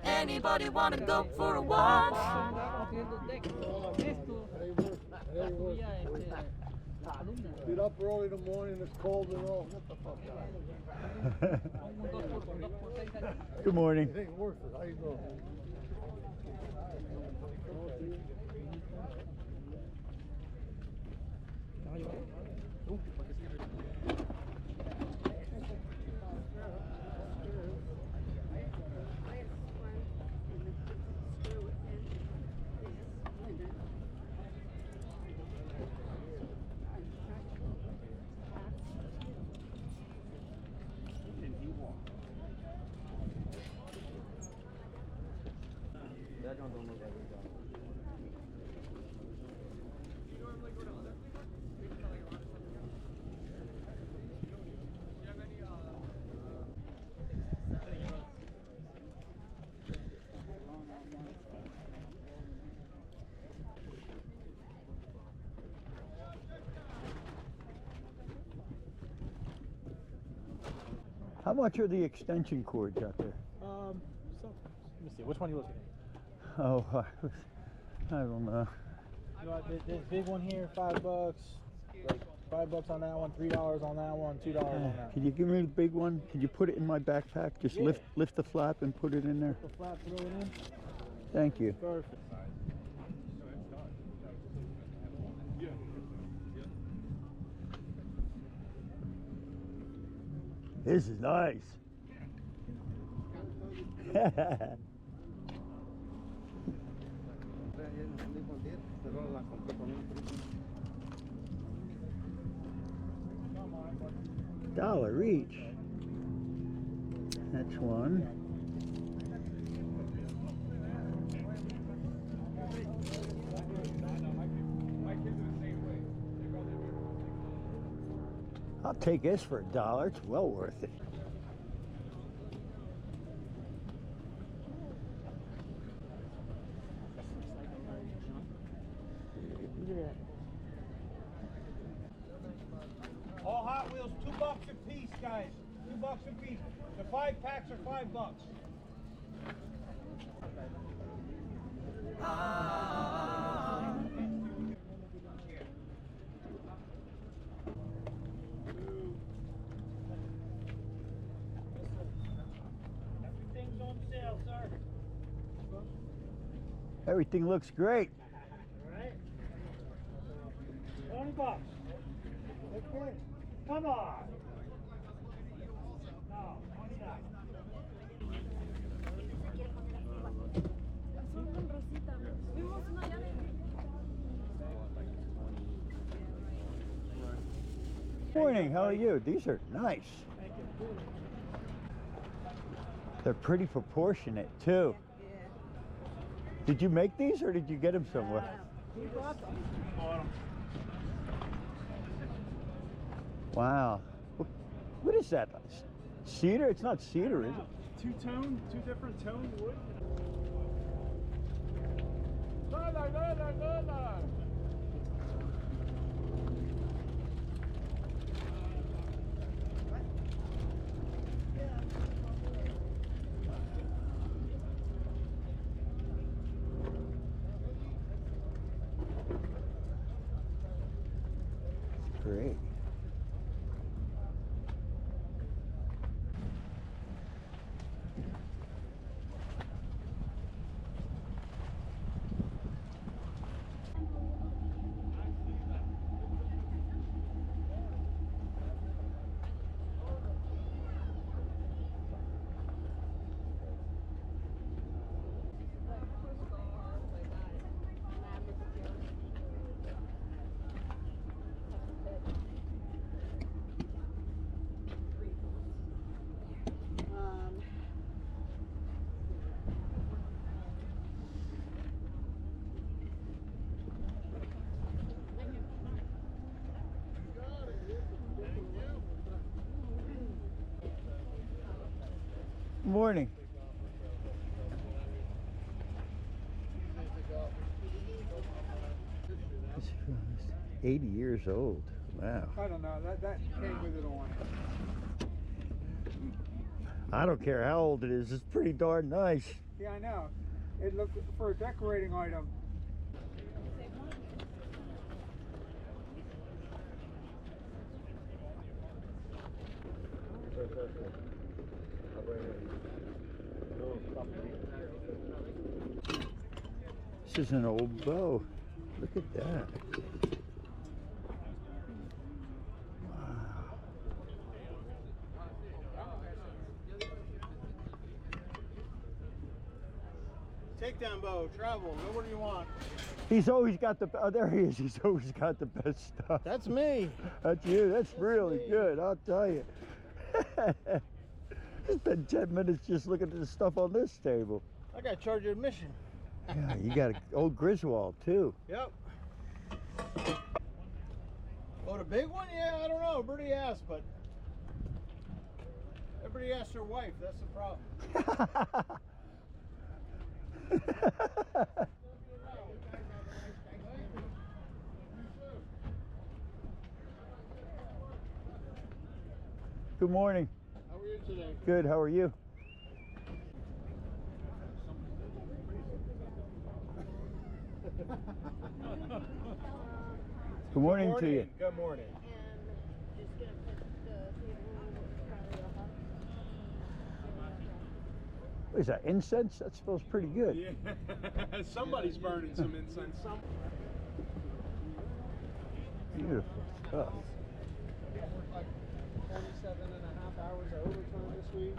Anybody wanna go for a walk? Get up early in the morning, it's cold and all. Get the fuck out. Good morning. It ain't worth it. How you doing? How much are the extension cords out there? So let me see. Which one are you looking at? Oh, I don't know. You know, this big one here, $5. Like $5 on that one, $3 on that one, $2 on that one. Could you give me the big one? Could you put it in my backpack? Just Yeah. lift the flap and put it in there. The flap, throw it in. Thank you. Perfect. This is nice. $1 each. That's one. I'll take this for $1. It's well worth it. All Hot Wheels, $2 a piece, guys. $2 a piece. The 5 packs are $5. Everything's on sale, sir. Everything looks great. All right. $20. Okay. Come on. No, $20. Morning, how are you? These are nice. They're pretty proportionate too. Did you make these or did you get them somewhere? Wow. What is that? Cedar? It's not cedar, is it? Two-tone, two different tone wood. Great. Morning. It's 80 years old. Wow. I don't know. That came with it on. I don't care how old it is. It's pretty darn nice. Yeah, I know. It looked for a decorating item. This is an old bow. Look at that. Wow. Takedown bow, travel. What do you want? He's always got the, oh, there he is. He's always got the best stuff. That's me. That's you. That's really good, I'll tell you. It's been 10 minutes just looking at the stuff on this table. I got charge of admission. Yeah, you got an old Griswold too. Yep. Oh, the big one? Yeah, I don't know. Everybody asks, but everybody asks their wife. That's the problem. Good morning. How are you today? Good, how are you? Good morning to you. Good morning. What is that, incense? That smells pretty good. Yeah, somebody's burning some incense. Beautiful stuff. I worked like 27.5 hours of overtime this week.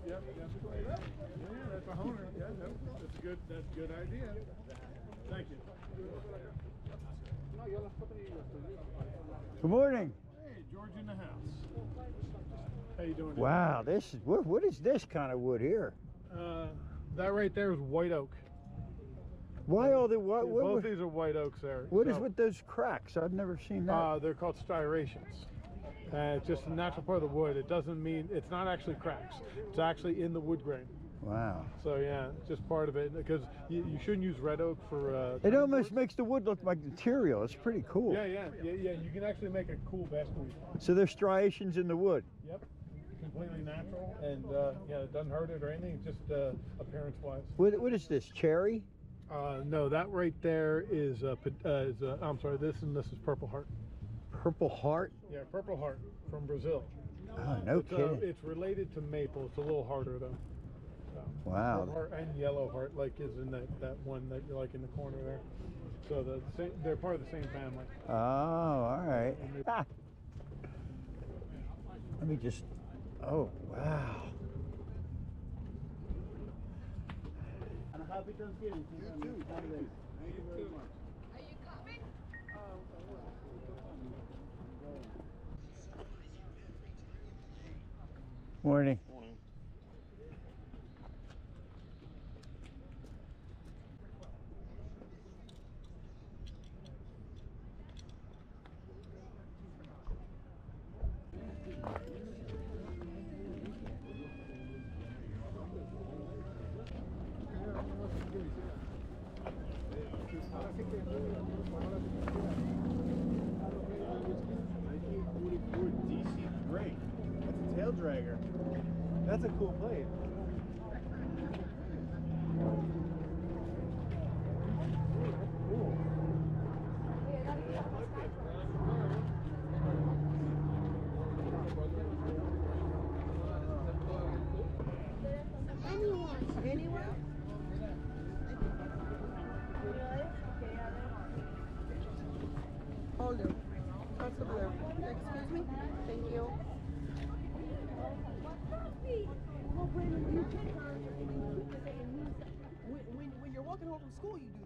Yep. Yeah, that's a honer. Yeah, that's good. That's a good idea. Thank you. Good morning. Hey, George in the house. How you doing? Wow, this is, what is this kind of wood here? That right there is white oak. Why all the, Both these are white oaks there. what is with those cracks? I've never seen that. They're called striations. It's just a natural part of the wood. It doesn't mean, it's not actually cracks. It's actually in the wood grain. Wow. So yeah, it's just part of it, because you shouldn't use red oak for It almost makes the wood look like material. It's pretty cool. Yeah. You can actually make a cool basket weave. So there's striations in the wood. Yep, completely natural, and yeah, it doesn't hurt it or anything. It's just appearance-wise. What is this, cherry? No, that right there is I'm sorry. This is Purple Heart. Purple heart? Yeah, Purple Heart from Brazil. Oh, no kidding. It's related to maple. It's a little harder though. So, Wow. Purple Heart and Yellow Heart, like is in that one that you're like in the corner there. So they're part of the same family. Oh, all right. Ah. Let me just, oh, wow. And a happy Thanksgiving. You too. Thank you very much. Morning. DC Drake. That's a tail dragger. That's a cool blade. Older. What's the blue? Excuse me? Thank you. When you're walking home from school, you do